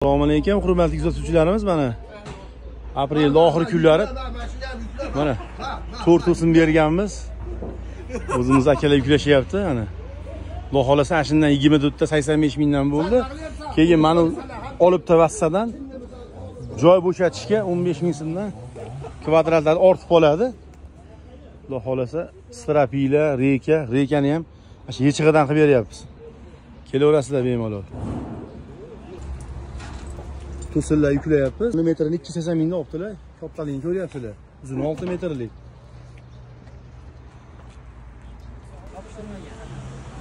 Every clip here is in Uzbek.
Assalomu alaykum, hurmatli kuzatuvchilarimiz, mana aprelning oxirgi kunlari mana 4 o'sim berganmiz. O'zimiz akalar yuklashyapti, mana. Xudo xolasa ashundan 24 ta 85 mingdan bo'ldi. Keyin meni olib tavassadan joy bo'shatishga 15 ming so'mdan kvadratlar ortib qoladi. Xudo xolasa strapila, rekani ham shu yechig'idan qilib beryapmiz. Kelaverasizlar bemalol. To'sinlar yuklayapmiz. Metrini 280 mingdan olibdilar. Kattaligini ko'ryapsizlar. Uzuni 6 metrlik.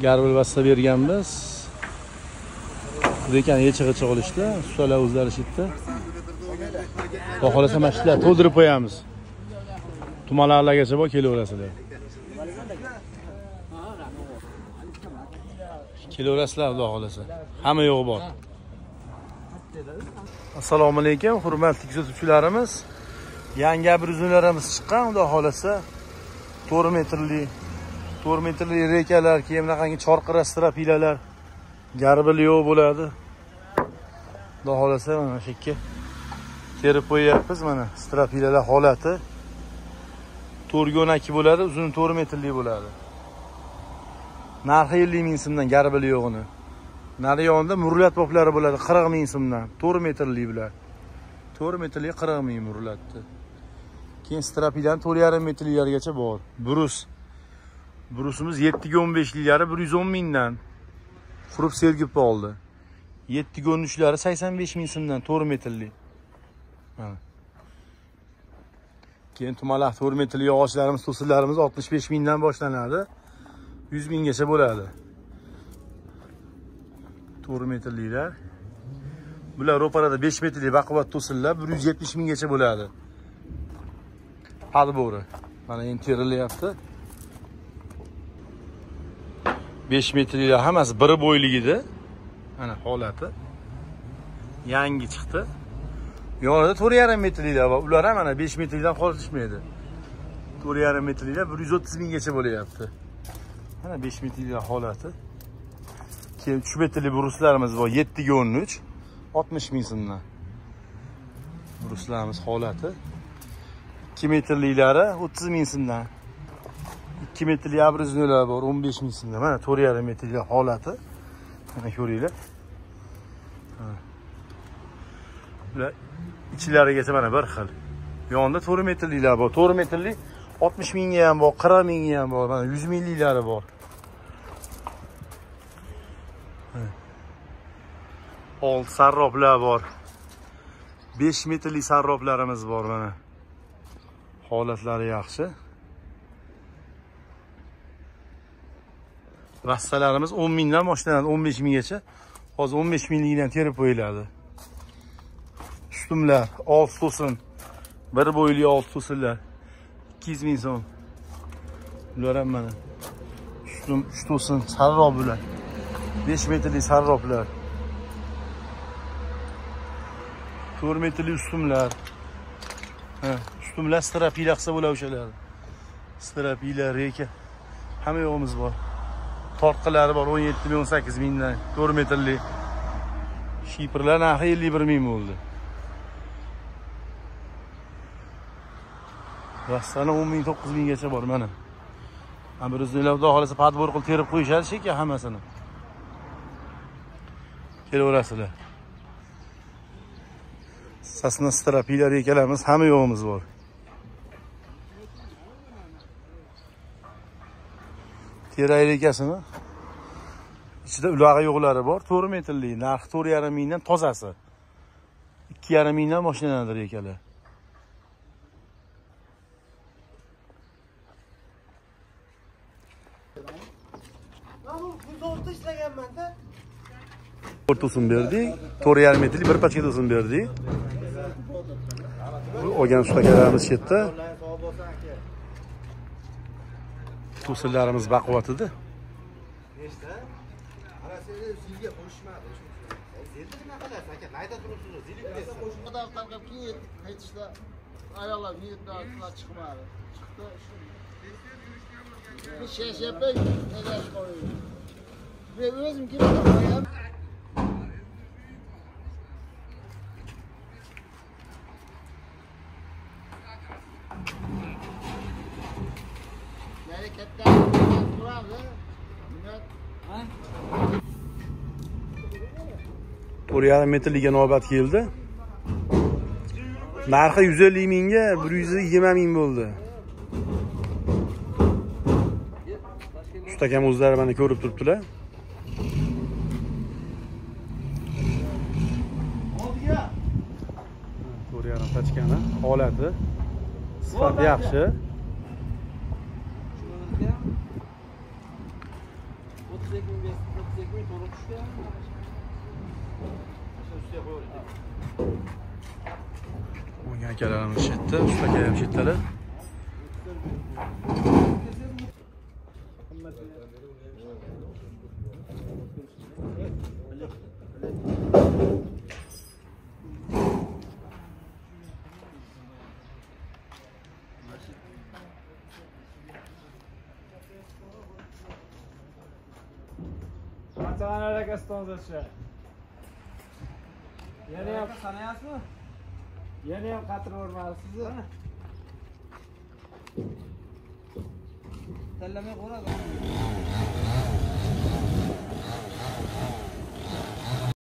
Garbil vassa berganmiz. Rekani yechig'icha olishdi. Ustalar o'zlari shitdi. Xudo xolasa mashitlar to'ldirib qo'yamiz. Tumanlargacha bor, kelaverasizlar. Kelaverasizlar xudo xolasa. Hamma yo'g'i bor. Assalomu alaykum, hurmatli kuzatuvchilarimiz. Yangi abrizlarimiz chiqqan, xudo xolasa 4 metrli rekalar, keyin bunaqangi chorqira strapilalar, garbil yo'q bo'ladi. Xudo xolasa mana shu yerga terib qo'yapmiz, mana strapilalar holati 4.12 bo'ladi, uzuni 4 metrli bo'ladi. Narxi 50 ming so'mdan garbil yo'g'ini. Nari yonida murlat poplari bo'ladi 40 ming so'mdan, 4 metrli bilan. 4 metrli 40 ming murlatdi. Keyin strapidan 4.5 metrlilargacha bor. Brusimiz 7.15lilari 110 mingdan. Qurib sergib oldi. 7.13lari 85 ming so'mdan 4 metrli. Mana. Keyin tumalaq 4 metrli yog'ochlarimiz, to'sinlarimiz 65 mingdan boshlanadi. 100 minggacha bo'ladi. 4 metrliklar. Bular ro'parada 5 metrli baquvvat to'sinlar 170 minggacha bo'ladi. Podbori. Mana endi terilyapti. 5 metrliklar hammasi bir bo'yligida. Mana holati. Yangi chiqdi. Yonida 4.5 metrliklar bor. Ular ham mana 5 metrlikdan qolishmaydi. 4.5 metrliklar 130 minggacha bo'layapti. Mana 5 metrliklar holati. Keyin 3 metrli bruslarimiz bor, 7.13, 60 ming so'mdan. Bruslarimiz holati. 2 metrliklari 30 ming so'mdan. 2 metrli abriznolar bor, 15 ming so'mdan. Mana 4.5 metrli holati. Mana ko'ringlar. Bular ichlarigacha mana bir xil. Yonida 4 metrliklar bor. 4 metrli 60 mingga ham bor, 40 mingga ham bor, mana 100 mingliklari bor. Old sarroplar bor. 5 metrli sarroplarimiz bor mana. Holatlari yaxshi. Vassalarimiz 10 mingdan boshlanadi, 15 minggacha. Hozir 15 minglikdan terib qo'yiladi. Ustumlar, alt to'sin. Bir bo'yli alt to'sinlar 200 ming so'm. Bular ham mana. Ustum, to'sin, sarrop bular. 5 metrli sarroplar. 4 metrli ustumlar. Ustumlar strapila qilsa bo'lar o'shalar. Strapila, reka. Hamma yo'g'imiz bor. Tortqilari bor 17 ming 18 mingdan. 4 metrli. Shiprlar narxi 51 ming bo'ldi. Rastana 10 ming 9 minggacha bor mana. Abrizlar xudo xolasa podbor qilib terib qo'yishadi shekka hammasini. Kelaverasizlar. Sasna strapila rekalarimiz hamma yo'g'imiz bor. Teray rekasini ichida ulag'i yo'qlari bor, 4 metrli, narxi 4.5 mingdan tozasi. 2.5 mingdan boshlanadi rekalar. To'sin berdik, 4.5 metrli bir pachka to'sin berdik. Bu olgan ustalarimiz chetda. To'sinlarimiz baquvvat edi. Ayollar niyatlar chiqmadi. Chiqdi. Shesh yapay, nega qo'ying. Men o'zim kelib Hareketler kurallı. Minnet. to'rt yarim metrliga navbat keldi. Narxi 150 mingga 120 ming bo'ldi. Ustakam o'zlari mana ko'rib turibdilar. To'rt yarim tachkani holati sifati yaxshi. O'ng akalarimiz shu yerda, ustaka ham shu yerdalar. Qanchadan aka stansiya? Yana ham sanayapsizmi? Yana ham qatr o'rmalisiz. Tanlamay qo'yadi.